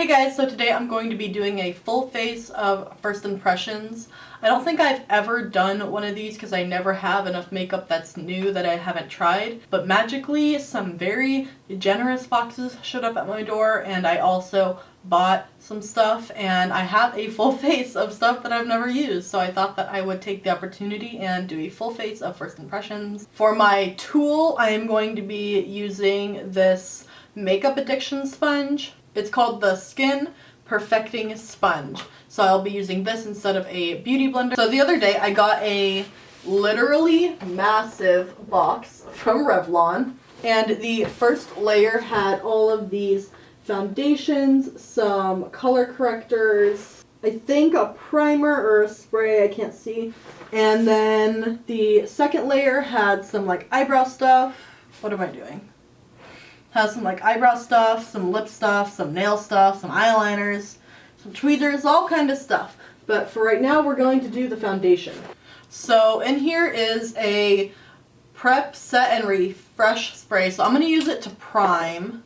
Hey guys, so today I'm going to be doing a full face of first impressions. I don't think I've ever done one of these because I never have enough makeup that's new that I haven't tried. But magically, some very generous boxes showed up at my door, and I also bought some stuff, and I have a full face of stuff that I've never used. So I thought that I would take the opportunity and do a full face of first impressions. For my tool, I am going to be using this makeup addiction sponge. It's called the Skin Perfecting Sponge. So I'll be using this instead of a beauty blender. So the other day I got a literally massive box from Revlon, and the first layer had all of these foundations, some color correctors, I think a primer or a spray, I can't see, and then the second layer had some like eyebrow stuff. What am I doing? Has some like eyebrow stuff, some lip stuff, some nail stuff, some eyeliners, some tweezers, all kind of stuff. But for right now, we're going to do the foundation. So in here is a Prep, Set, and Refresh spray. So I'm going to use it to prime.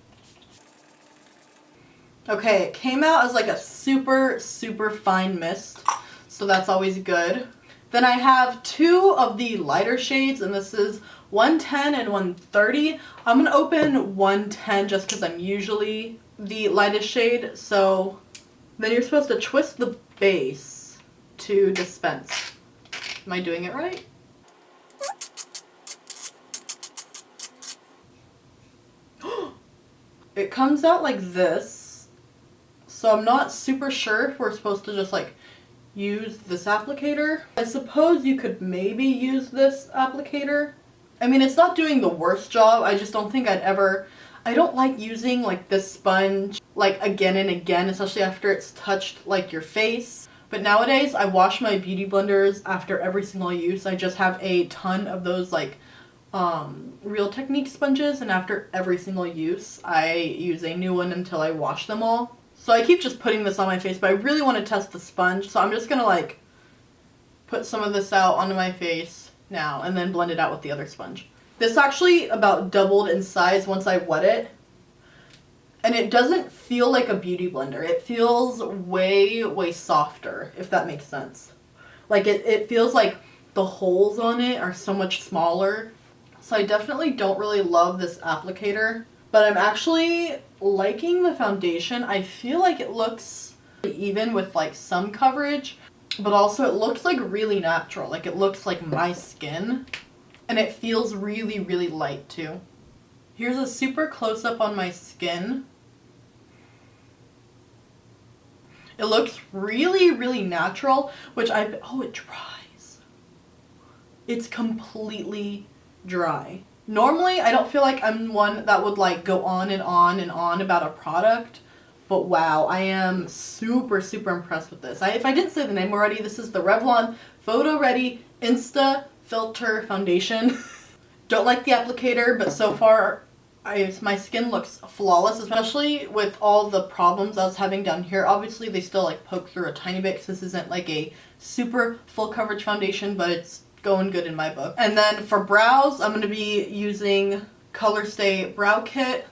Okay, it came out as like a super, super fine mist. So that's always good. Then I have two of the lighter shades, and this is 110 and 130. I'm going to open 110 just because I'm usually the lightest shade. So then you're supposed to twist the base to dispense. Am I doing it right? It comes out like this. So I'm not super sure if we're supposed to just like use this applicator. I suppose you could maybe use this applicator. I mean, it's not doing the worst job. I just don't think I don't like using like this sponge like again and again, especially after it's touched like your face. But nowadays I wash my beauty blenders after every single use. I just have a ton of those like Real Technique sponges, and after every single use I use a new one until I wash them all. So I keep just putting this on my face, but I really want to test the sponge, so I'm just gonna like put some of this out onto my face now and then blend it out with the other sponge. This actually about doubled in size once I wet it, and it doesn't feel like a beauty blender. It feels way, way softer, if that makes sense. Like it feels like the holes on it are so much smaller. So I definitely don't really love this applicator, but I'm actually liking the foundation. I feel like it looks even with like some coverage, but also it looks like really natural. Like it looks like my skin, and it feels really, really light too. Here's a super close up on my skin. It looks really, really natural, which oh, it dries. It's completely dry. Normally, I don't feel like I'm one that would like go on and on and on about a product, but wow, I am super, super impressed with this. If I didn't say the name already, this is the Revlon PHOTOREADY INSTA-FILTER Foundation. Don't like the applicator, but so far, my skin looks flawless, especially with all the problems I was having down here. Obviously, they still like poke through a tiny bit because this isn't like a super full coverage foundation, but it's going good in my book. And then for brows, I'm going to be using COLORSTAY Brow Kit.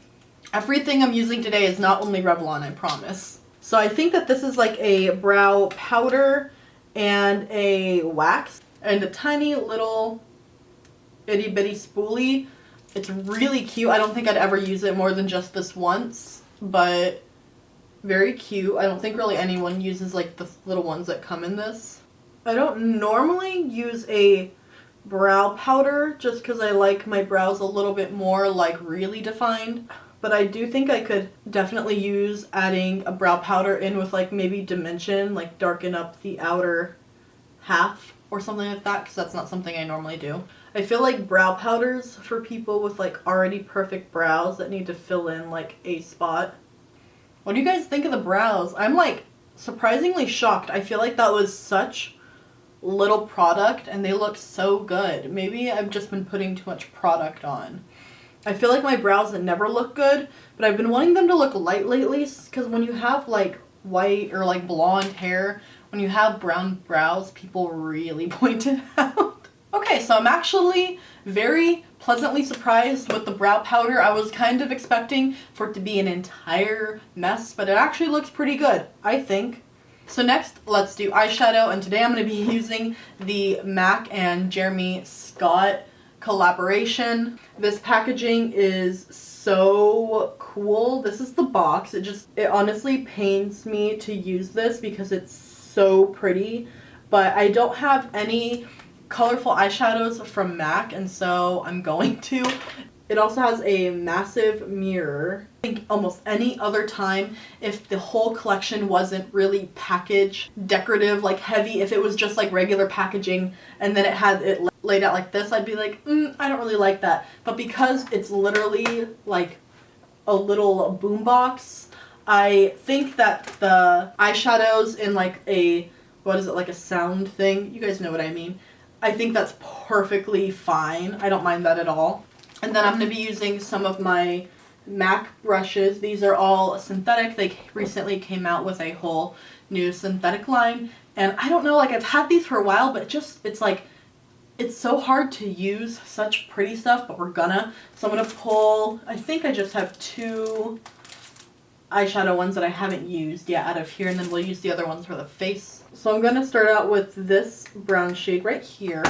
Everything I'm using today is not only Revlon, I promise. So I think that this is like a brow powder and a wax and a tiny little itty bitty spoolie. It's really cute. I don't think I'd ever use it more than just this once, but very cute. I don't think really anyone uses like the little ones that come in this. I don't normally use a brow powder just because I like my brows a little bit more like really defined. But I do think I could definitely use adding a brow powder in with like maybe dimension, like darken up the outer half or something like that, because that's not something I normally do. I feel like brow powders for people with like already perfect brows that need to fill in like a spot. What do you guys think of the brows? I'm like surprisingly shocked. I feel like that was such little product and they look so good. Maybe I've just been putting too much product on. I feel like my brows never look good, but I've been wanting them to look light lately because when you have like white or like blonde hair, when you have brown brows, people really point it out. Okay, Okay, so I'm actually very pleasantly surprised with the brow powder. I was kind of expecting for it to be an entire mess, but it actually looks pretty good, I think. So next, let's do eyeshadow, and today I'm going to be using the MAC and Jeremy Scott collaboration. This packaging is so cool. This is the box. It honestly pains me to use this because it's so pretty, but I don't have any colorful eyeshadows from MAC, and so I'm going to. It also has a massive mirror. I think almost any other time, if the whole collection wasn't really package decorative, like heavy, if it was just like regular packaging and then it had it laid out like this, I'd be like, I don't really like that. But because it's literally like a little boombox, I think that the eyeshadows in like a, what is it, like a sound thing? You guys know what I mean. I think that's perfectly fine. I don't mind that at all. And then I'm going to be using some of my MAC brushes. These are all synthetic. They recently came out with a whole new synthetic line. And I don't know, like I've had these for a while, but it's like, it's so hard to use such pretty stuff, but we're gonna. So I'm going to pull, I think I just have 2 eyeshadow ones that I haven't used yet out of here, and then we'll use the other ones for the face. So I'm going to start out with this brown shade right here.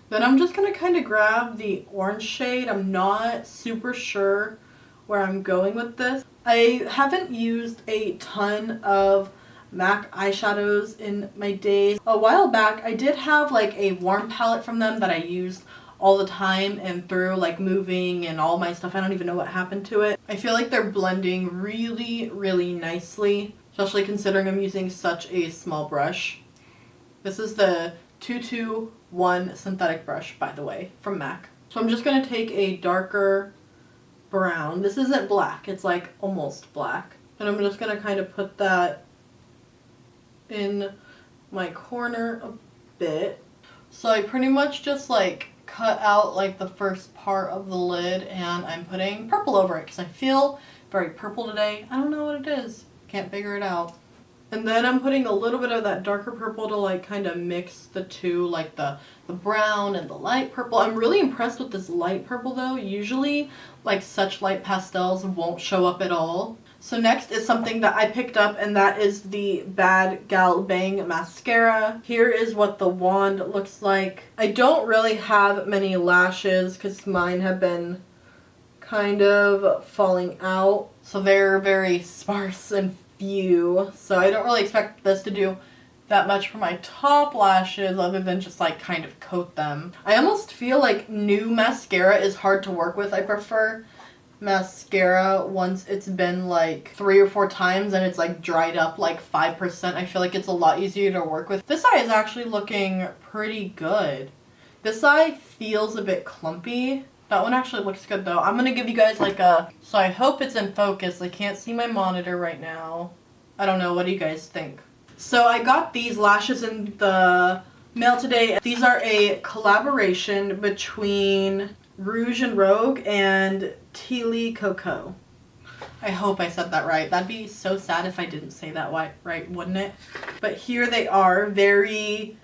Then I'm just going to kind of grab the orange shade. I'm not super sure where I'm going with this. I haven't used a ton of MAC eyeshadows in my days. A while back I did have like a warm palette from them that I used all the time, and through like moving and all my stuff, I don't even know what happened to it. I feel like they're blending really, really nicely, especially considering I'm using such a small brush. This is the 221 synthetic brush, by the way, from MAC. So I'm just going to take a darker brown. This isn't black, it's like almost black. And I'm just going to kind of put that in my corner a bit. So I pretty much just like cut out like the first part of the lid, and I'm putting purple over it because I feel very purple today. I don't know what it is. Can't figure it out. And then I'm putting a little bit of that darker purple to like kind of mix the two, like the brown and the light purple. I'm really impressed with this light purple though. Usually like such light pastels won't show up at all. So next is something that I picked up, and that is the BADGAL Bang Mascara. Here is what the wand looks like. I don't really have many lashes because mine have been kind of falling out. So they're very sparse and few. So I don't really expect this to do that much for my top lashes other than just like kind of coat them. I almost feel like new mascara is hard to work with. I prefer mascara once it's been like 3 or 4 times and it's like dried up like 5%. I feel like it's a lot easier to work with. This eye is actually looking pretty good. This eye feels a bit clumpy. That one actually looks good though. I'm gonna give you guys like a, so I hope it's in focus. I can't see my monitor right now. I don't know, what do you guys think? So I got these lashes in the mail today. These are a collaboration between Rouge and Rogue and TEALE COCO. I hope I said that right. That'd be so sad if I didn't say that right, wouldn't it? But here they are, very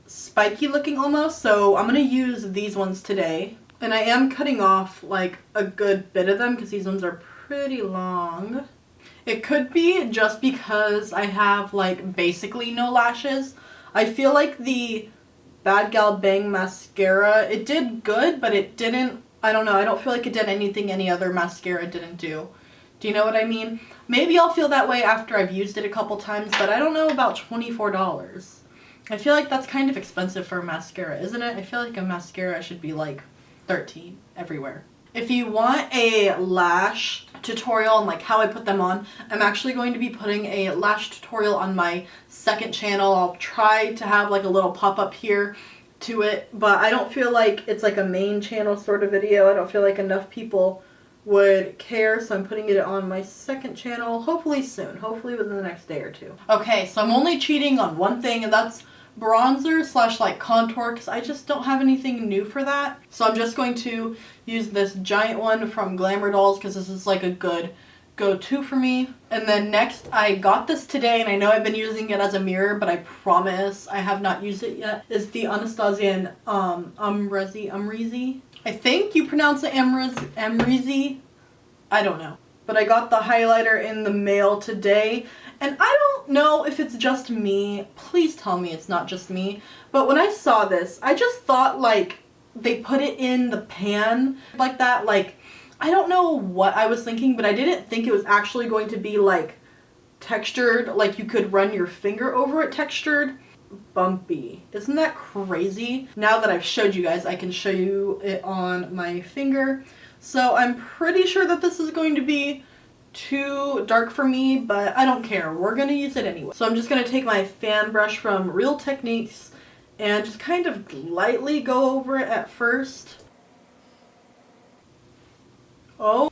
spiky looking almost. So I'm gonna use these ones today. And I am cutting off like a good bit of them because these ones are pretty long. It could be just because I have like basically no lashes. I feel like the BADGAL Bang Mascara, it did good, but it didn't, I don't know, I don't feel like it did anything any other mascara didn't do. Do you know what I mean? Maybe I'll feel that way after I've used it a couple times, but I don't know about $24. I feel like that's kind of expensive for a mascara, isn't it? I feel like a mascara should be like $13 everywhere. If you want a lash tutorial on like how I put them on, I'm actually going to be putting a lash tutorial on my second channel. I'll try to have like a little pop-up here to it, but I don't feel like it's like a main channel sort of video. I don't feel like enough people would care, so I'm putting it on my second channel hopefully soon, hopefully within the next day or 2. Okay, so I'm only cheating on one thing, and that's bronzer slash like contour, because I just don't have anything new for that. So I'm just going to use this giant one from Glamour Dolls because this is like a good go-to for me. And then next, I got this today, and I know I've been using it as a mirror, but I promise I have not used it yet, is the Anastasia AMREZY. I think you pronounce it AMREZY. I don't know. But I got the highlighter in the mail today, and I don't know if it's just me. Please tell me it's not just me. But when I saw this, I just thought like they put it in the pan like that. Like, I don't know what I was thinking, but I didn't think it was actually going to be like textured, like you could run your finger over it textured. Bumpy. Isn't that crazy? Now that I've showed you guys, I can show you it on my finger. So I'm pretty sure that this is going to be too dark for me, but I don't care. We're going to use it anyway. So I'm just going to take my fan brush from Real Techniques and just kind of lightly go over it at first. Oh.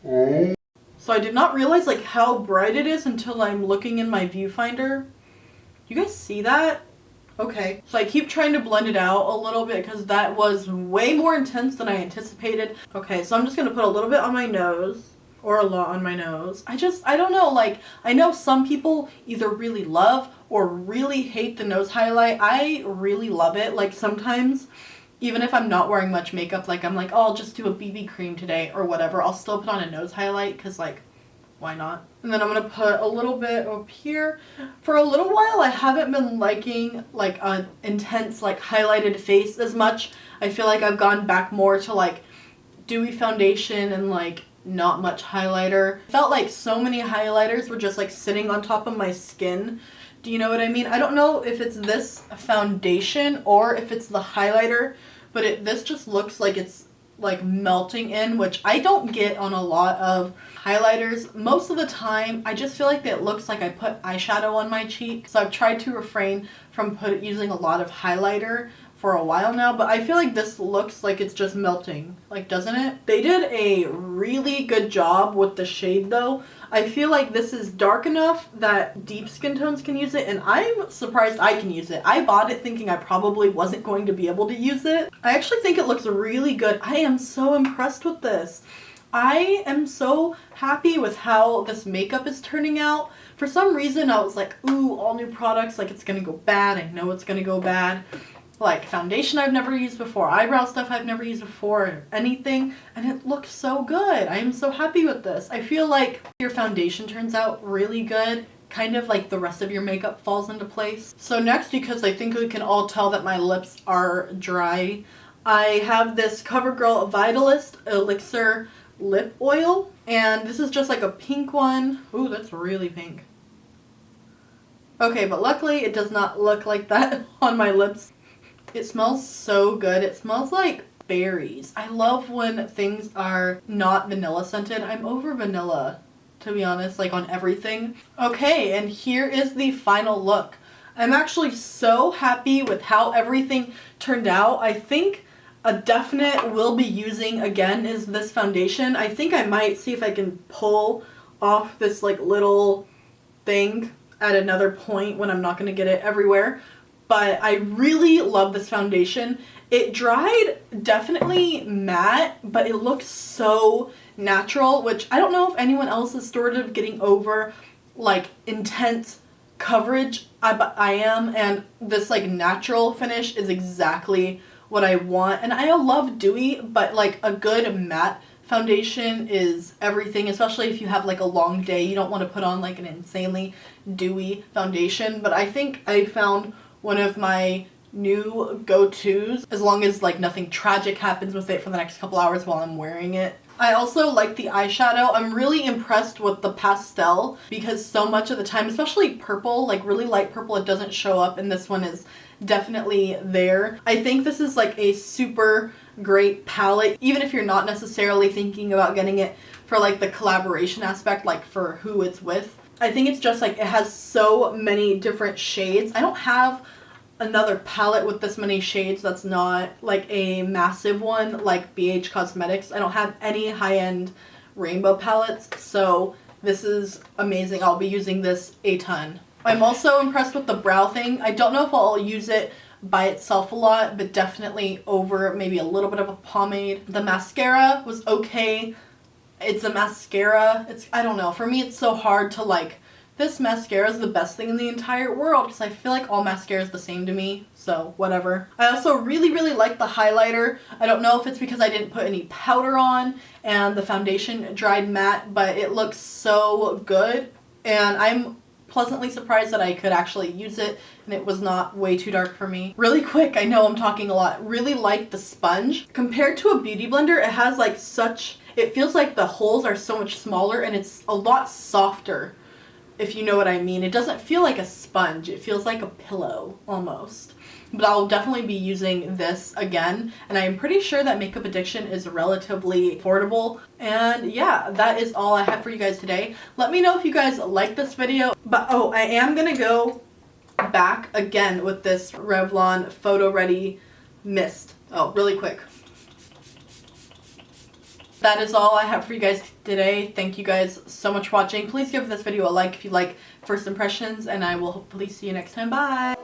So I did not realize like how bright it is until I'm looking in my viewfinder. You guys see that? Okay. So I keep trying to blend it out a little bit because that was way more intense than I anticipated. Okay, so I'm just going to put a little bit on my nose. Or a lot on my nose. I don't know, like, I know some people either really love or really hate the nose highlight. I really love it. Like, sometimes, even if I'm not wearing much makeup, like, I'm like, oh, I'll just do a BB cream today or whatever. I'll still put on a nose highlight because, like, why not? And then I'm going to put a little bit up here. For a little while, I haven't been liking, like, an intense, like, highlighted face as much. I feel like I've gone back more to, like, dewy foundation and, like, not much highlighter. Felt like so many highlighters were just like sitting on top of my skin. Do you know what I mean? I don't know if it's this foundation or if it's the highlighter, but this just looks like it's like melting in, which I don't get on a lot of highlighters. Most of the time, I just feel like it looks like I put eyeshadow on my cheek. So I've tried to refrain from using a lot of highlighter for a while now, but I feel like this looks like it's just melting, like, doesn't it? They did a really good job with the shade though. I feel like this is dark enough that deep skin tones can use it, and I'm surprised I can use it. I bought it thinking I probably wasn't going to be able to use it. I actually think it looks really good. I am so impressed with this. I am so happy with how this makeup is turning out. For some reason, I was like, ooh, all new products, like it's gonna go bad. I know it's gonna go bad. Like foundation I've never used before, eyebrow stuff I've never used before, anything, and it looks so good. I am so happy with this. I feel like your foundation turns out really good, kind of like the rest of your makeup falls into place. So next, because I think we can all tell that my lips are dry, I have this COVERGIRL Vitalist Elixir Lip Oil, and this is just like a pink one. Ooh, that's really pink. Okay, but luckily it does not look like that on my lips. It smells so good. It smells like berries. I love when things are not vanilla scented. I'm over vanilla, to be honest, like on everything. Okay, and here is the final look. I'm actually so happy with how everything turned out. I think a definite will be using again is this foundation. I think I might see if I can pull off this like little thing at another point when I'm not going to get it everywhere. But I really love this foundation. It dried definitely matte, but it looks so natural, which I don't know if anyone else is sort of getting over like intense coverage, but I am, and this like natural finish is exactly what I want. And I love dewy, but like a good matte foundation is everything, especially if you have like a long day. You don't want to put on like an insanely dewy foundation, but I think I found one of my new go-tos, as long as like nothing tragic happens with it for the next couple hours while I'm wearing it. I also like the eyeshadow. I'm really impressed with the pastel because so much of the time, especially purple, like really light purple, it doesn't show up, and this one is definitely there. I think this is like a super great palette, even if you're not necessarily thinking about getting it for like the collaboration aspect, like for who it's with. I think it's just like it has so many different shades. I don't have another palette with this many shades that's not like a massive one like BH Cosmetics. I don't have any high-end rainbow palettes, so this is amazing. I'll be using this a ton. I'm also impressed with the brow thing. I don't know if I'll use it by itself a lot, but definitely over maybe a little bit of a pomade. The mascara was okay. It's a mascara. I don't know. For me, it's so hard to like, this mascara is the best thing in the entire world because I feel like all mascara is the same to me. So whatever. I also really, really like the highlighter. I don't know if it's because I didn't put any powder on and the foundation dried matte, but it looks so good. And I'm pleasantly surprised that I could actually use it and it was not way too dark for me. Really quick, I know I'm talking a lot. Really like the sponge. Compared to a beauty blender, it has like such, it feels like the holes are so much smaller and it's a lot softer, if you know what I mean. It doesn't feel like a sponge. It feels like a pillow almost. But I'll definitely be using this again, and I'm pretty sure that Makeup Addiction is relatively affordable. And yeah, that is all I have for you guys today. Let me know if you guys like this video. But oh, I am gonna go back again with this Revlon Photo Ready Mist. Oh, really quick. That is all I have for you guys today. Thank you guys so much for watching. Please give this video a like if you like first impressions, and I will hopefully see you next time. Bye!